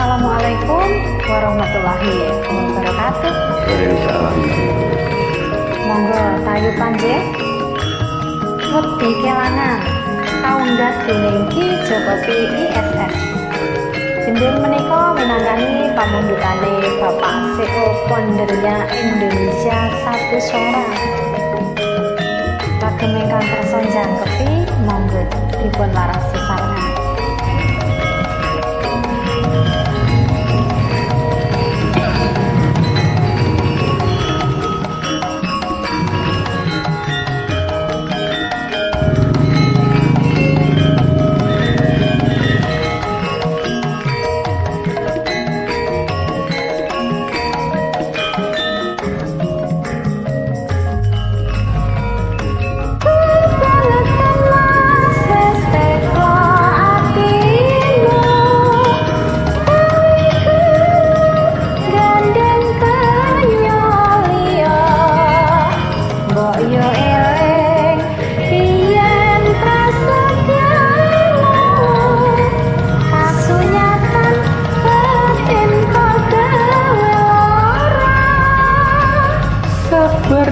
Assalamualaikum warahmatullahi wabarakatuh. Waalaikumsalam. Monggo tayu panjeh wedi kelangan kaunggah dening Ki Jokopi ISS. Dinten menika minangkani pamundhutane Bapak CEO Pondernya Indonesia Satu Suara. Kagem ingkang kersa njangkepi monggo dipun laras sesarengan.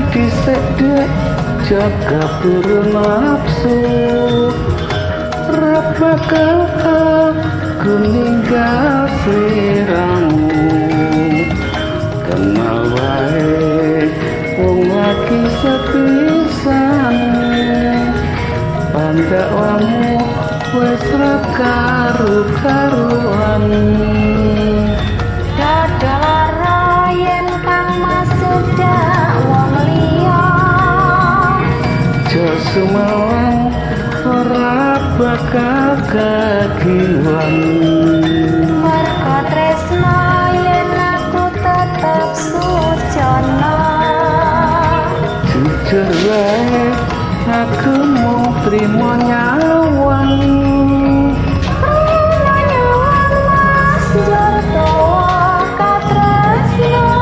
Disedek jaga buru nafsu rapakal aku ninggal sliramu kenal wae wong lagi sepisan pandakwamu wis ra karu-karuan. Semalam ora bakal kagiwan merga tresno yen aku tetep sujono jujur wae aku mau trimo nyawang mas jorto katresno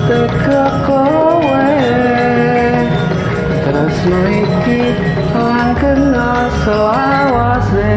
teka kowe tresno iki langgeng selawase.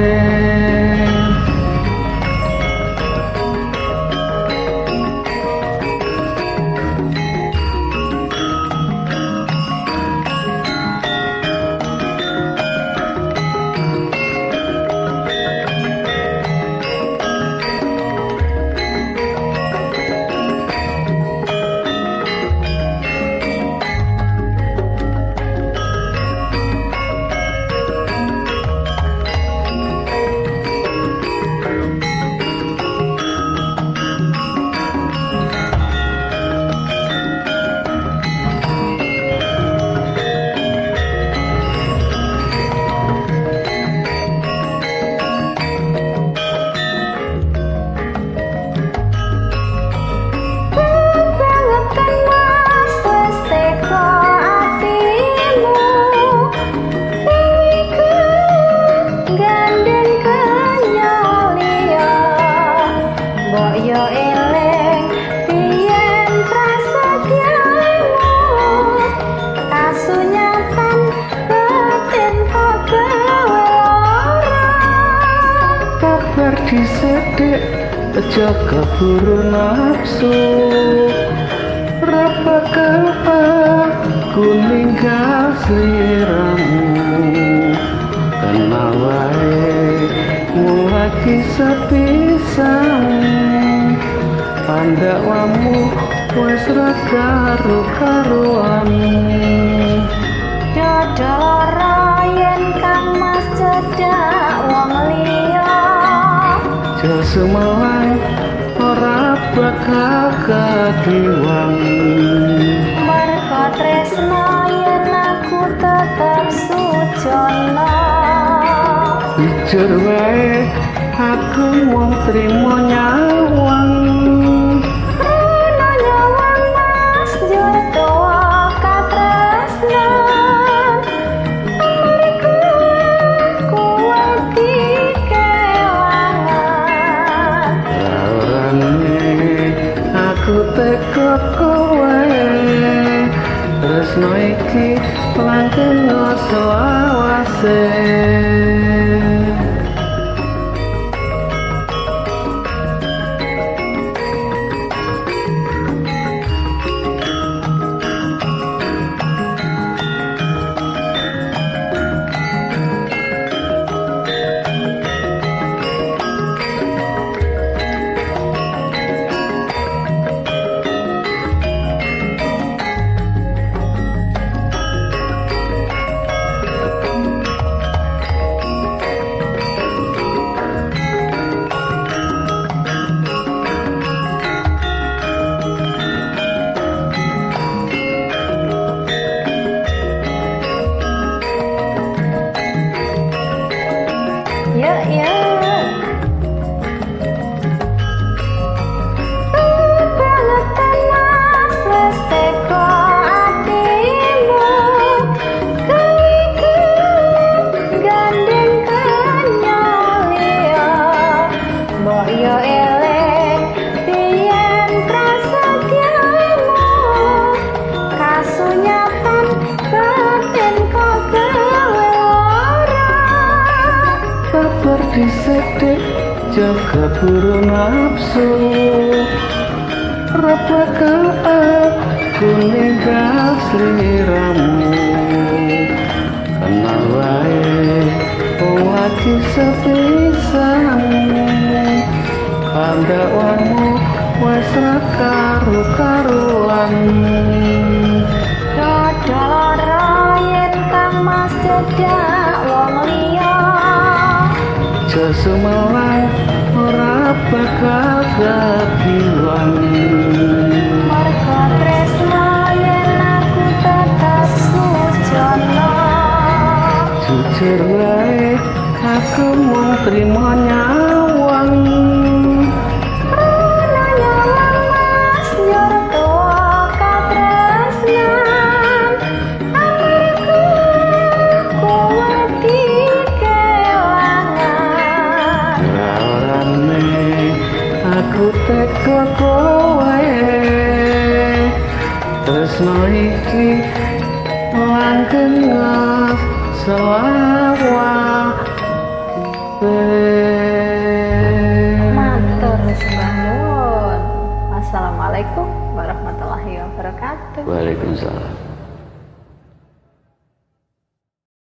Disedek jaga buru nafsu rapakal aku ninggal sliramu kenal wae mung lagi sepisan pandakwamu wis ra karu-karuan dodoro yen kang mas cedak wong liya semalam ora bakal kagiwan merga tresno yen aku tetep sujono jujur wae aku wong trimo nyawang nyawang mas jorto katresno aku teka kowe tresno iki langgeng selawase. Yuk, yuk. Pelukan mas wes teko atimu, kewiku gandeng kenyaliya. Mbok yo eling biyen prasetyamu, kasunyatan batin kok gawe lara. Sabar disedek jaga buru nafsu, bakal aku ninggal sliramu. Kenal wae wong lagi sepisan, kandhaanmu wis ra karu-karuan. Dodol yen kang mas cedak wong liya, Sesumelang ora bakal dadi wangi. merga tresno yen aku tetep sujono. Jujur wae aku mung trimo nyawang. Ana nyawang mas nyor tuwa katresnan, amarga kowe dikelangan. Orane aku teko kowe, tresno iki langgeng selawase. Matur sembah nuwun. Wassalamualaikum warahmatullahi wabarakatuh. Waalaikumsalam.